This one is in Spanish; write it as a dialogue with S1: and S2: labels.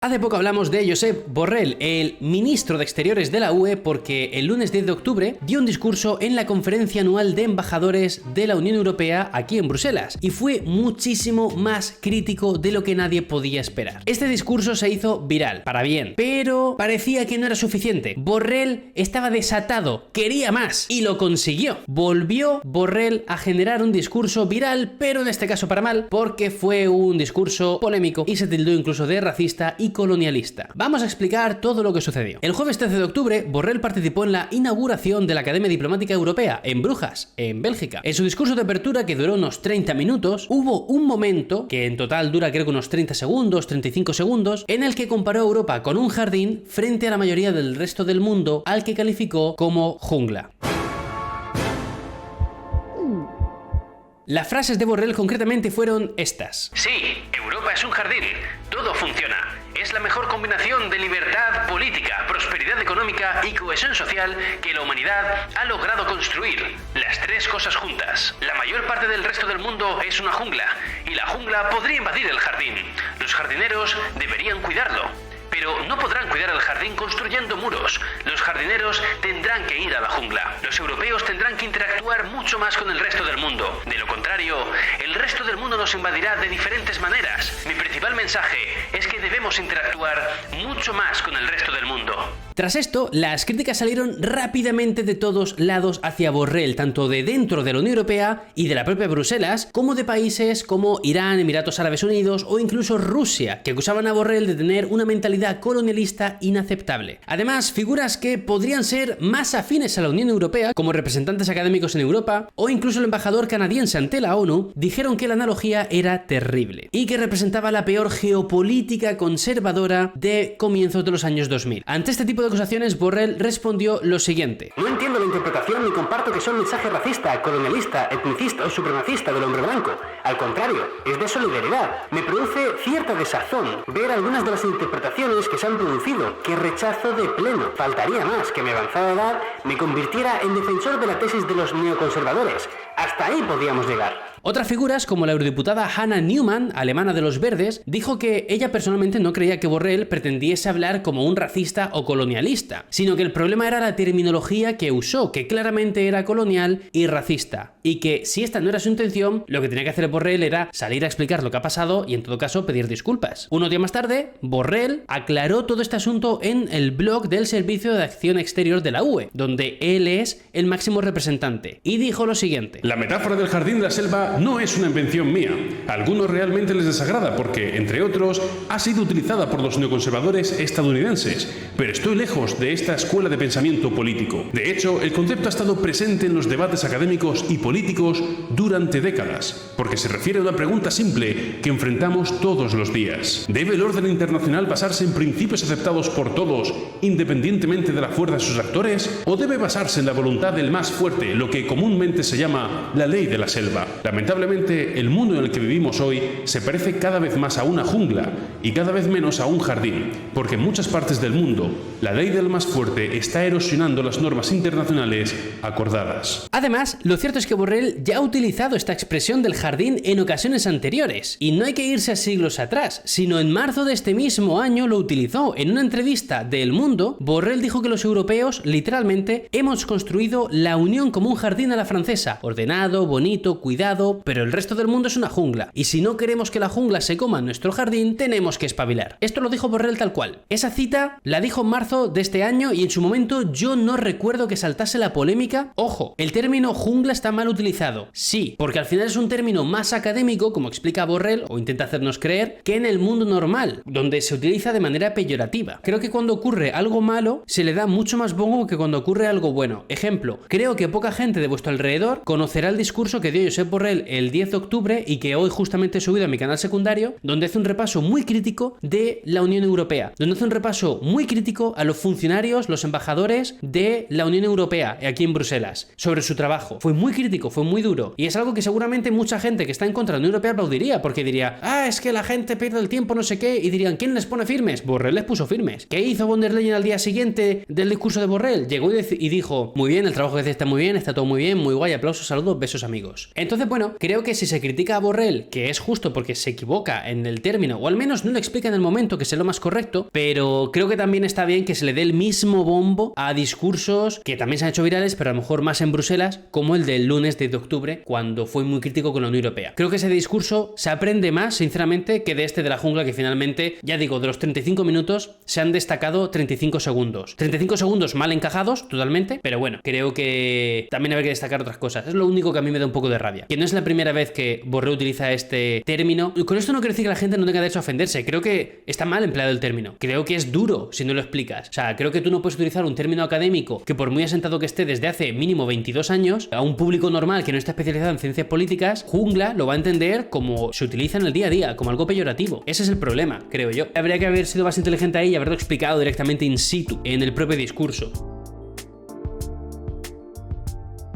S1: Hace poco hablamos de Josep Borrell, el ministro de Exteriores de la UE, porque el lunes 10 de octubre dio un discurso en la conferencia anual de embajadores de la Unión Europea aquí en Bruselas y fue muchísimo más crítico de lo que nadie podía esperar. Este discurso se hizo viral, para bien, pero parecía que no era suficiente. Borrell estaba desatado, quería más y lo consiguió. Volvió Borrell a generar un discurso viral, pero en este caso para mal, porque fue un discurso polémico y se tildó incluso de racista y colonialista. Vamos a explicar todo lo que sucedió. El jueves 13 de octubre, Borrell participó en la inauguración de la Academia Diplomática Europea en Brujas, en Bélgica. En su discurso de apertura, que duró unos 30 minutos, hubo un momento, que en total dura creo que unos 30 segundos, 35 segundos, en el que comparó a Europa con un jardín frente a la mayoría del resto del mundo, al que calificó como jungla. Las frases de Borrell concretamente fueron estas.
S2: Sí, Europa es un jardín. Todo funciona. Es la mejor combinación de libertad política, prosperidad económica y cohesión social que la humanidad ha logrado construir. Las tres cosas juntas. La mayor parte del resto del mundo es una jungla, y la jungla podría invadir el jardín. Los jardineros deberían cuidarlo. Pero no podrán cuidar el jardín construyendo muros. Los jardineros tendrán que ir a la jungla. Los europeos tendrán que interactuar mucho más con el resto del mundo. De lo contrario, el resto del mundo nos invadirá de diferentes maneras. Mi principal mensaje es que debemos interactuar mucho más con el resto del mundo.
S1: Tras esto, las críticas salieron rápidamente de todos lados hacia Borrell, tanto de dentro de la Unión Europea y de la propia Bruselas, como de países como Irán, Emiratos Árabes Unidos o incluso Rusia, que acusaban a Borrell de tener una mentalidad colonialista inaceptable. Además, figuras que podrían ser más afines a la Unión Europea, como representantes académicos en Europa, o incluso el embajador canadiense ante la ONU, dijeron que la analogía era terrible y que representaba la peor geopolítica conservadora de comienzos de los años 2000. Ante este tipo de acusaciones, Borrell respondió lo siguiente.
S3: No entiendo la interpretación ni comparto que sea un mensaje racista, colonialista, etnicista o supremacista del hombre blanco. Al contrario, es de solidaridad. Me produce cierta desazón ver algunas de las interpretaciones que se han producido, que rechazo de pleno. Faltaría más que mi avanzada edad me convirtiera en defensor de la tesis de los neoconservadores. Hasta ahí podíamos llegar.
S1: Otras figuras, como la eurodiputada Hannah Newman, alemana de los Verdes, dijo que ella personalmente no creía que Borrell pretendiese hablar como un racista o colonialista, sino que el problema era la terminología que usó, que claramente era colonial y racista, y que si esta no era su intención, lo que tenía que hacer Borrell era salir a explicar lo que ha pasado y en todo caso pedir disculpas. Unos días más tarde, Borrell aclaró todo este asunto en el blog del Servicio de Acción Exterior de la UE, donde él es el máximo representante, y dijo lo siguiente.
S4: La metáfora del jardín de la selva no es una invención mía. A algunos realmente les desagrada porque, entre otros, ha sido utilizada por los neoconservadores estadounidenses, pero estoy lejos de esta escuela de pensamiento político. De hecho, el concepto ha estado presente en los debates académicos y políticos durante décadas, porque se refiere a una pregunta simple que enfrentamos todos los días. ¿Debe el orden internacional basarse en principios aceptados por todos, independientemente de la fuerza de sus actores? ¿O debe basarse en la voluntad del más fuerte, lo que comúnmente se llama la ley de la selva? Lamentablemente, el mundo en el que vivimos hoy se parece cada vez más a una jungla y cada vez menos a un jardín, porque en muchas partes del mundo la ley del más fuerte está erosionando las normas internacionales acordadas.
S1: Además, lo cierto es que Borrell ya ha utilizado esta expresión del jardín en ocasiones anteriores, y no hay que irse a siglos atrás, sino en marzo de este mismo año lo utilizó. En una entrevista de El Mundo, Borrell dijo que los europeos, literalmente, hemos construido la Unión como un jardín a la francesa, ordenado, bonito, cuidado, pero el resto del mundo es una jungla, y si no queremos que la jungla se coma en nuestro jardín, tenemos que espabilar. Esto lo dijo Borrell tal cual. Esa cita la dijo en marzo de este año y en su momento yo no recuerdo que saltase la polémica. Ojo, el término jungla está mal utilizado. Sí, porque al final es un término más académico, como explica Borrell, o intenta hacernos creer, que en el mundo normal, donde se utiliza de manera peyorativa. Creo que cuando ocurre algo malo, se le da mucho más bombo que cuando ocurre algo bueno. Ejemplo, creo que poca gente de vuestro alrededor conocerá el discurso que dio Josep Borrell el 10 de octubre y que hoy justamente he subido a mi canal secundario, donde hace un repaso muy crítico de la Unión Europea, donde hace un repaso muy crítico a los funcionarios, los embajadores de la Unión Europea aquí en Bruselas, sobre su trabajo. Fue muy crítico, fue muy duro, y es algo que seguramente mucha gente que está en contra de la Unión Europea aplaudiría, porque diría, es que la gente pierde el tiempo, no sé qué, y dirían, ¿quién les pone firmes? Borrell les puso firmes. ¿Qué hizo von der Leyen al día siguiente del discurso de Borrell? Llegó y dijo, muy bien, el trabajo que hace está muy bien, está todo muy bien, muy guay, aplausos, saludos, besos amigos. Entonces, bueno, claro, creo que si se critica a Borrell, que es justo porque se equivoca en el término, o al menos no lo explica en el momento, que es lo más correcto, pero creo que también está bien que se le dé el mismo bombo a discursos que también se han hecho virales, pero a lo mejor más en Bruselas, como el del lunes 10 de octubre, cuando fue muy crítico con la Unión Europea. Creo que ese discurso se aprende más, sinceramente, que de este de la jungla, que finalmente, ya digo, de los 35 minutos se han destacado 35 segundos. 35 segundos mal encajados, totalmente, pero bueno, creo que también hay que destacar otras cosas. Es lo único que a mí me da un poco de rabia. Que no es la primera vez que Borrell utiliza este término. Y con esto no quiero decir que la gente no tenga derecho a ofenderse. Creo que está mal empleado el término. Creo que es duro si no lo explicas. O sea, creo que tú no puedes utilizar un término académico que por muy asentado que esté desde hace mínimo 22 años, a un público normal que no está especializado en ciencias políticas, jungla lo va a entender como se utiliza en el día a día, como algo peyorativo. Ese es el problema, creo yo. Habría que haber sido más inteligente ahí y haberlo explicado directamente in situ, en el propio discurso.